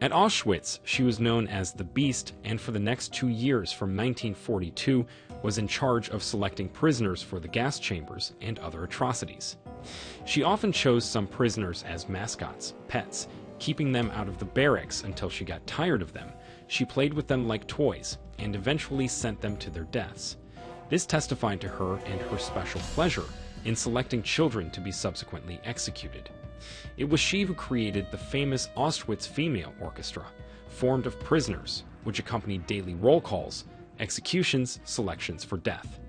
At Auschwitz, she was known as the Beast, and for the next 2 years from 1942 was in charge of selecting prisoners for the gas chambers and other atrocities. She often chose some prisoners as mascots, pets, keeping them out of the barracks until she got tired of them. She played with them like toys, and eventually sent them to their deaths. This testified to her and her special pleasure in selecting children to be subsequently executed. It was she who created the famous Auschwitz Female Orchestra, formed of prisoners, which accompanied daily roll calls, executions, selections for death.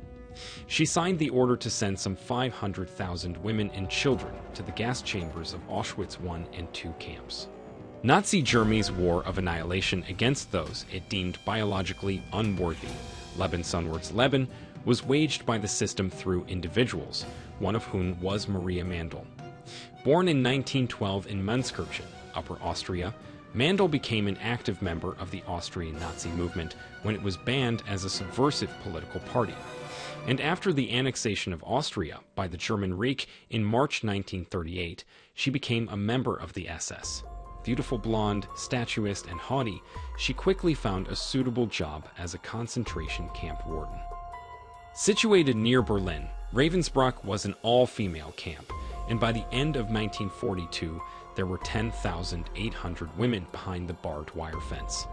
She signed the order to send some 500,000 women and children to the gas chambers of Auschwitz I and II camps. Nazi Germany's war of annihilation against those it deemed biologically unworthy, Lebensonwärts was waged by the system through individuals, one of whom was Maria Mandl. Born in 1912 in Munskirchen, Upper Austria, Mandl became an active member of the Austrian Nazi movement when it was banned as a subversive political party. And after the annexation of Austria by the German Reich in March 1938, she became a member of the SS. Beautiful blonde, statuesque, and haughty, she quickly found a suitable job as a concentration camp warden. Situated near Berlin, Ravensbrück was an all-female camp, and by the end of 1942, there were 10,800 women behind the barbed wire fence.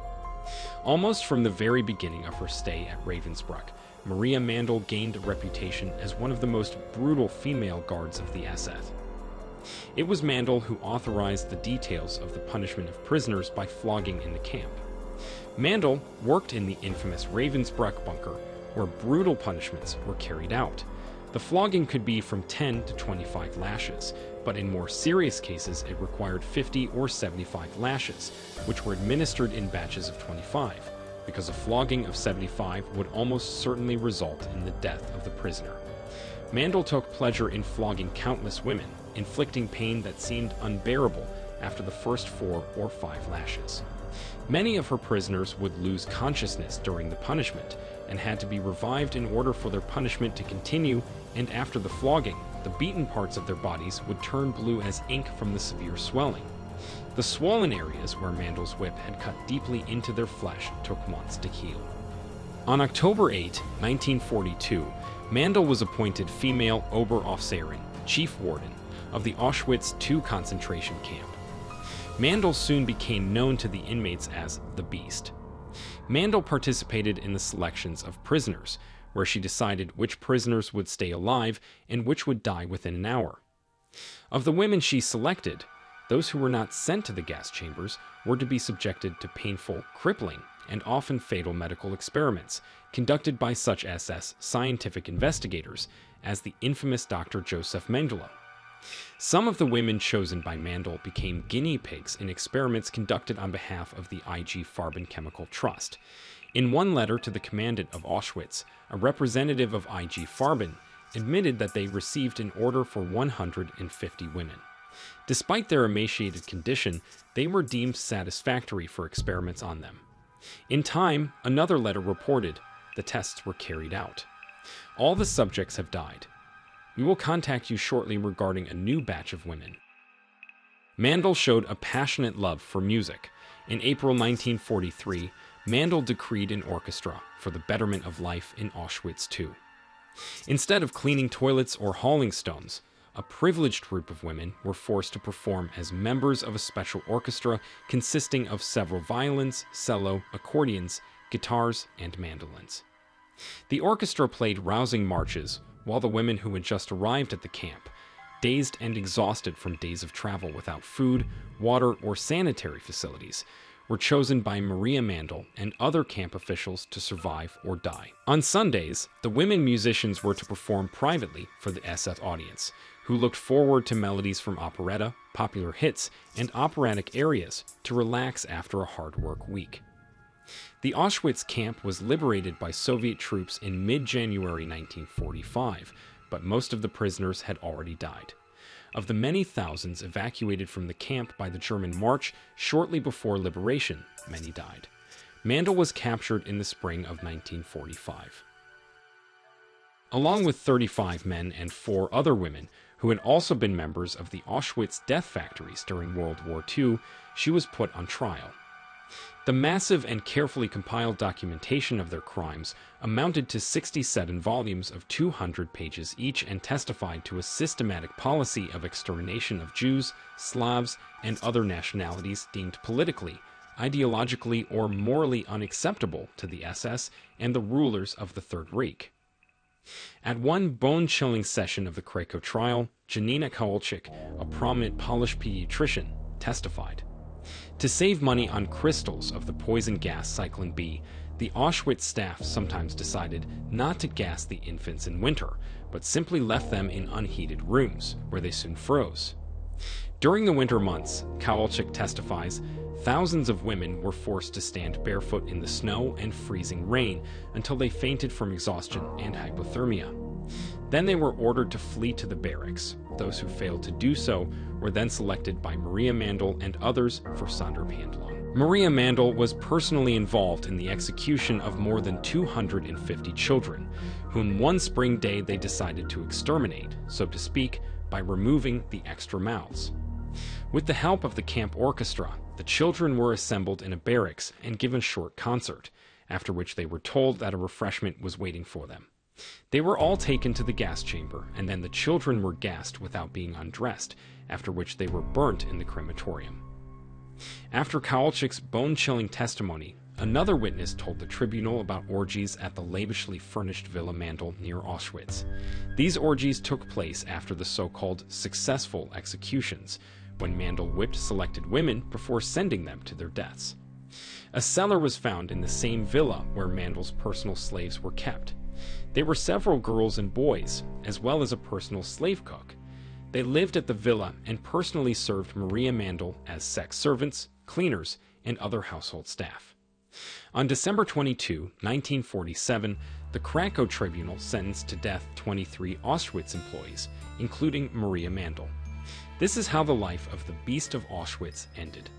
Almost from the very beginning of her stay at Ravensbrück, Maria Mandl gained a reputation as one of the most brutal female guards of the SS. It was Mandl who authorized the details of the punishment of prisoners by flogging in the camp. Mandl worked in the infamous Ravensbrück bunker, where brutal punishments were carried out. The flogging could be from 10 to 25 lashes, but in more serious cases it required 50 or 75 lashes, which were administered in batches of 25, because a flogging of 75 would almost certainly result in the death of the prisoner. Mandl took pleasure in flogging countless women, inflicting pain that seemed unbearable after the first 4 or 5 lashes. Many of her prisoners would lose consciousness during the punishment and had to be revived in order for their punishment to continue, and after the flogging, the beaten parts of their bodies would turn blue as ink from the severe swelling. The swollen areas where Mandl's whip had cut deeply into their flesh took months to heal. On October 8, 1942, Mandl was appointed female Oberaufseherin, chief warden, of the Auschwitz II concentration camp. Mandl soon became known to the inmates as the Beast. Mandl participated in the selections of prisoners, where she decided which prisoners would stay alive and which would die within an hour. Of the women she selected, those who were not sent to the gas chambers were to be subjected to painful, crippling, and often fatal medical experiments conducted by such SS scientific investigators as the infamous Dr. Joseph Mengele. Some of the women chosen by Mandl became guinea pigs in experiments conducted on behalf of the IG Farben Chemical Trust. In one letter to the commandant of Auschwitz, a representative of IG Farben admitted that they received an order for 150 women. Despite their emaciated condition, they were deemed satisfactory for experiments on them. In time, another letter reported the tests were carried out. All the subjects have died. We will contact you shortly regarding a new batch of women. Mandl showed a passionate love for music. In April 1943, Mandl decreed an orchestra for the betterment of life in Auschwitz II. Instead of cleaning toilets or hauling stones, a privileged group of women were forced to perform as members of a special orchestra consisting of several violins, cello, accordions, guitars, and mandolins. The orchestra played rousing marches, while the women who had just arrived at the camp, dazed and exhausted from days of travel without food, water, or sanitary facilities, were chosen by Maria Mandl and other camp officials to survive or die. On Sundays, the women musicians were to perform privately for the SS audience, who looked forward to melodies from operetta, popular hits, and operatic arias to relax after a hard work week. The Auschwitz camp was liberated by Soviet troops in mid-January 1945, but most of the prisoners had already died. Of the many thousands evacuated from the camp by the German March shortly before liberation, many died. Mandl was captured in the spring of 1945. Along with 35 men and 4 other women who had also been members of the Auschwitz death factories during World War II, she was put on trial. The massive and carefully compiled documentation of their crimes amounted to 67 volumes of 200 pages each and testified to a systematic policy of extermination of Jews, Slavs, and other nationalities deemed politically, ideologically, or morally unacceptable to the SS and the rulers of the Third Reich. At one bone-chilling session of the Krakow trial, Janina Kowalczyk, a prominent Polish pediatrician, testified. To save money on crystals of the poison gas Cyclone B, the Auschwitz staff sometimes decided not to gas the infants in winter, but simply left them in unheated rooms, where they soon froze. During the winter months, Kowalczyk testifies, thousands of women were forced to stand barefoot in the snow and freezing rain until they fainted from exhaustion and hypothermia. Then they were ordered to flee to the barracks. Those who failed to do so were then selected by Maria Mandl and others for Sonderbehandlung. Maria Mandl was personally involved in the execution of more than 250 children, whom one spring day they decided to exterminate, so to speak, by removing the extra mouths. With the help of the camp orchestra, the children were assembled in a barracks and given a short concert, after which they were told that a refreshment was waiting for them. They were all taken to the gas chamber, and then the children were gassed without being undressed, after which they were burnt in the crematorium. After Kowalczyk's bone-chilling testimony, another witness told the tribunal about orgies at the lavishly furnished Villa Mandl near Auschwitz. These orgies took place after the so-called successful executions, when Mandl whipped selected women before sending them to their deaths. A cellar was found in the same villa where Mandl's personal slaves were kept. There were several girls and boys, as well as a personal slave cook. They lived at the villa and personally served Maria Mandl as sex servants, cleaners, and other household staff. On December 22, 1947, the Krakow Tribunal sentenced to death 23 Auschwitz employees, including Maria Mandl. This is how the life of the Beast of Auschwitz ended.